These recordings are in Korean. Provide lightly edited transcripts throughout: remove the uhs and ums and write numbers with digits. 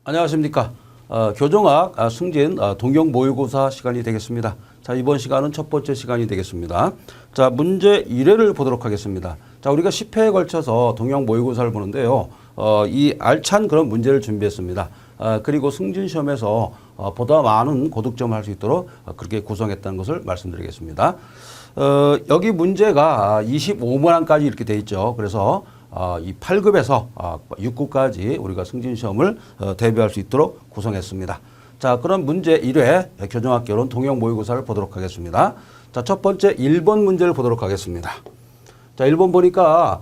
안녕하십니까. 교정학 승진 동경 모의고사 시간이 되겠습니다. 자, 이번 시간은 첫 번째 시간이 되겠습니다. 자, 문제 1회를 보도록 하겠습니다. 자, 우리가 10회에 걸쳐서 동경 모의고사를 보는데요. 이 알찬 그런 문제를 준비했습니다. 그리고 승진 시험에서 보다 많은 고득점을 할 수 있도록 그렇게 구성했다는 것을 말씀드리겠습니다. 여기 문제가 25문항까지 이렇게 돼 있죠. 그래서 이 8급에서 6급까지 우리가 승진시험을 대비할 수 있도록 구성했습니다. 자, 그럼 문제 1회 교정학 결혼 동형 모의고사를 보도록 하겠습니다. 자, 첫 번째 1번 문제를 보도록 하겠습니다. 자, 1번 보니까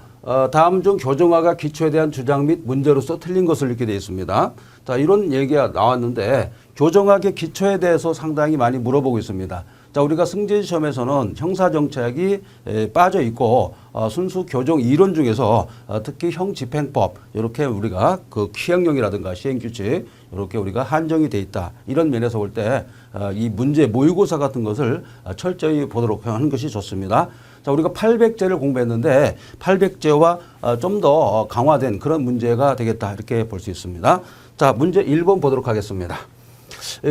다음 중 교정학과 기초에 대한 주장 및 문제로서 틀린 것을 읽게 되어 있습니다. 자, 이런 얘기가 나왔는데 교정학의 기초에 대해서 상당히 많이 물어보고 있습니다. 자, 우리가 승진시험에서는 형사정책이 빠져 있고 순수 교정 이론 중에서 특히 형집행법 이렇게 우리가 그 시행령이라든가 시행규칙 이렇게 우리가 한정이 돼 있다. 이런 면에서 볼 때 이 문제 모의고사 같은 것을 철저히 보도록 하는 것이 좋습니다. 자, 우리가 800제를 공부했는데 800제와 좀 더 강화된 그런 문제가 되겠다. 이렇게 볼 수 있습니다. 자, 문제 1번 보도록 하겠습니다.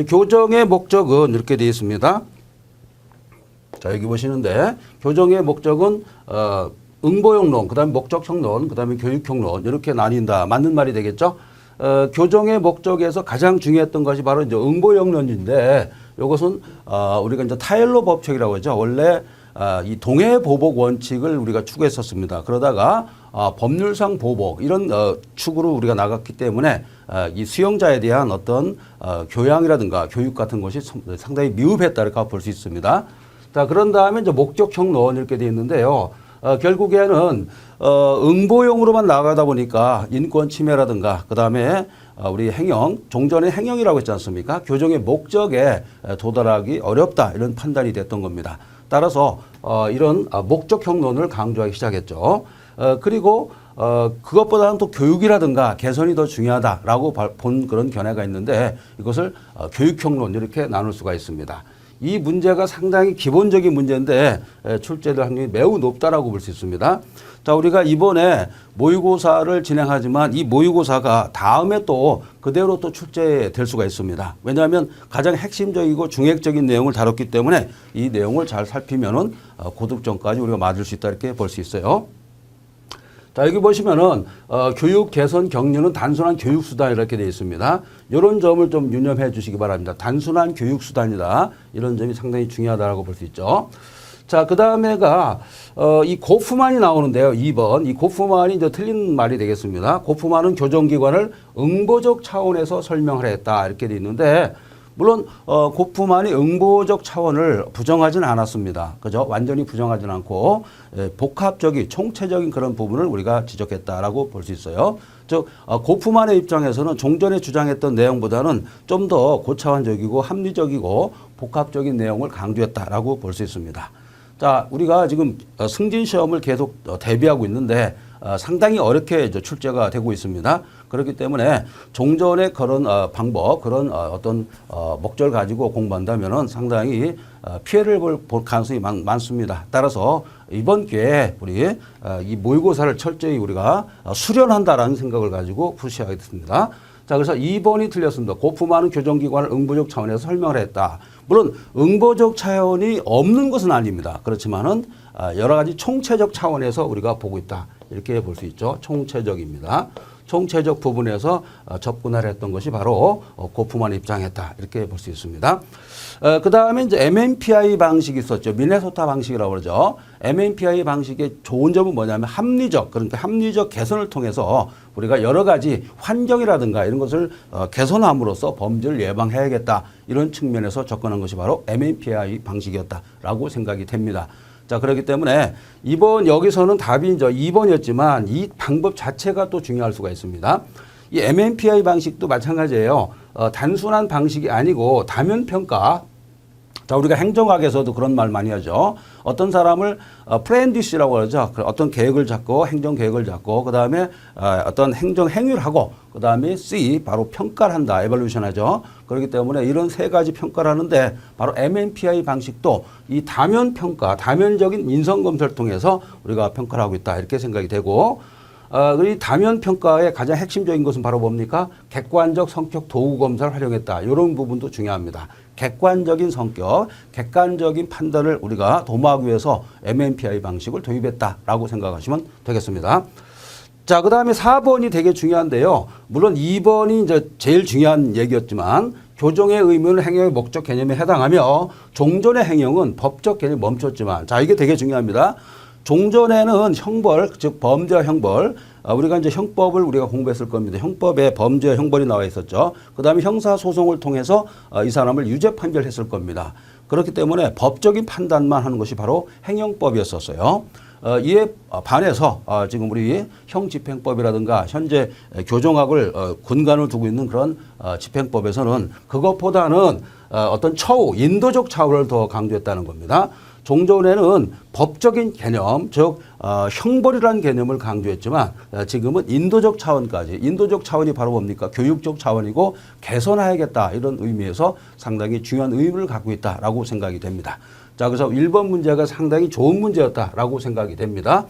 교정의 목적은 이렇게 되어 있습니다. 자, 여기 보시는데 교정의 목적은 응보형론, 그다음에 목적형론, 그다음에 교육형론 이렇게 나뉜다. 맞는 말이 되겠죠? 교정의 목적에서 가장 중요했던 것이 바로 이제 응보형론인데 이것은 우리가 이제 타일러 법칙이라고 하죠. 원래 이 동해 보복 원칙을 우리가 추구했었습니다. 그러다가 법률상 보복 이런 축으로 우리가 나갔기 때문에 이 수용자에 대한 어떤 교양이라든가 교육 같은 것이 상당히 미흡했다 이렇게 볼 수 있습니다. 자, 그런 다음에 이제 목적형론 이렇게 되어 있는데요. 결국에는 응보용으로만 나가다 보니까 인권 침해라든가 그다음에 우리 행영, 종전의 행영이라고 했지 않습니까? 교정의 목적에 도달하기 어렵다 이런 판단이 됐던 겁니다. 따라서 이런 목적형론을 강조하기 시작했죠. 그리고 그것보다는 또 교육이라든가 개선이 더 중요하다라고 본 그런 견해가 있는데 이것을 교육형론 이렇게 나눌 수가 있습니다. 이 문제가 상당히 기본적인 문제인데 출제될 확률이 매우 높다라고 볼 수 있습니다. 자, 우리가 이번에 모의고사를 진행하지만 이 모의고사가 다음에 또 그대로 또 출제될 수가 있습니다. 왜냐하면 가장 핵심적이고 중핵적인 내용을 다뤘기 때문에 이 내용을 잘 살피면은 고득점까지 우리가 맞을 수 있다 이렇게 볼 수 있어요. 자, 여기 보시면은 교육 개선 경륜은 단순한 교육 수단 이렇게 되어 있습니다. 이런 점을 좀 유념해 주시기 바랍니다. 단순한 교육 수단이다. 이런 점이 상당히 중요하다고 볼 수 있죠. 자, 그 다음에가 이 고프만이 나오는데요. 2번. 이 고프만이 이제 틀린 말이 되겠습니다. 고프만은 교정기관을 응보적 차원에서 설명을 했다. 이렇게 되어 있는데 물론 고프만이 응보적 차원을 부정하지는 않았습니다. 그죠? 완전히 부정하지는 않고 복합적인 총체적인 그런 부분을 우리가 지적했다라고 볼 수 있어요. 즉 고프만의 입장에서는 종전에 주장했던 내용보다는 좀 더 고차원적이고 합리적이고 복합적인 내용을 강조했다라고 볼 수 있습니다. 자, 우리가 지금 승진 시험을 계속 대비하고 있는데 상당히 어렵게 출제가 되고 있습니다. 그렇기 때문에 종전의 그런 방법, 그런 어떤 목적을 가지고 공부한다면은 상당히 피해를 볼 가능성이 많습니다. 따라서 이번 기회에 우리 이 모의고사를 철저히 우리가 수련한다라는 생각을 가지고 푸시하겠습니다. 자, 그래서 2번이 틀렸습니다. 고프만은 교정기관을 응보적 차원에서 설명을 했다. 물론 응보적 차원이 없는 것은 아닙니다. 그렇지만은 여러 가지 총체적 차원에서 우리가 보고 있다. 이렇게 볼 수 있죠. 총체적입니다. 총체적 부분에서 접근을 했던 것이 바로 고프만의 입장이었다. 이렇게 볼 수 있습니다. 그 다음에 이제 MMPI 방식이 있었죠. 미네소타 방식이라고 그러죠. MMPI 방식의 좋은 점은 뭐냐면 합리적, 그러니까 합리적 개선을 통해서 우리가 여러 가지 환경이라든가 이런 것을 개선함으로써 범죄를 예방해야겠다. 이런 측면에서 접근한 것이 바로 MMPI 방식이었다라고 생각이 됩니다. 자, 그렇기 때문에 이번 여기서는 답이 이제 2번이었지만 이 방법 자체가 또 중요할 수가 있습니다. 이 MMPI 방식도 마찬가지예요. 단순한 방식이 아니고 다면평가. 자, 우리가 행정학에서도 그런 말 많이 하죠. 어떤 사람을 프렌디시라고 그러죠. 어떤 계획을 잡고 행정 계획을 잡고 그다음에 어떤 행정 행위를 하고 그다음에 C 바로 평가를 한다. 에발루션 하죠. 그렇기 때문에 이런 세 가지 평가를 하는데 바로 MMPI 방식도 이 다면 평가, 다면적인 인성 검사를 통해서 우리가 평가를 하고 있다. 이렇게 생각이 되고 이 다면 평가의 가장 핵심적인 것은 바로 뭡니까? 객관적 성격 도구 검사를 활용했다. 이런 부분도 중요합니다. 객관적인 성격, 객관적인 판단을 우리가 도모하기 위해서 MMPI 방식을 도입했다라고 생각하시면 되겠습니다. 자, 그 다음에 4번이 되게 중요한데요. 물론 2번이 이제 제일 중요한 얘기였지만 교정의 의무는 행위의 목적 개념에 해당하며 종전의 행위은 법적 개념이 멈췄지만 자, 이게 되게 중요합니다. 종전에는 형벌, 즉 범죄와 형벌, 우리가 이제 형법을 우리가 공부했을 겁니다. 형법에 범죄와 형벌이 나와 있었죠. 그 다음에 형사소송을 통해서 이 사람을 유죄 판결했을 겁니다. 그렇기 때문에 법적인 판단만 하는 것이 바로 행형법이었었어요. 이에 반해서 지금 우리 형집행법이라든가 현재 교정학을 근간을 두고 있는 그런 집행법에서는 그것보다는 어떤 처우, 인도적 차원을 더 강조했다는 겁니다. 종전에는 법적인 개념, 즉 형벌이라는 개념을 강조했지만 지금은 인도적 차원까지, 인도적 차원이 바로 뭡니까? 교육적 차원이고 개선해야겠다 이런 의미에서 상당히 중요한 의미를 갖고 있다라고 생각이 됩니다. 자, 그래서 1번 문제가 상당히 좋은 문제였다라고 생각이 됩니다.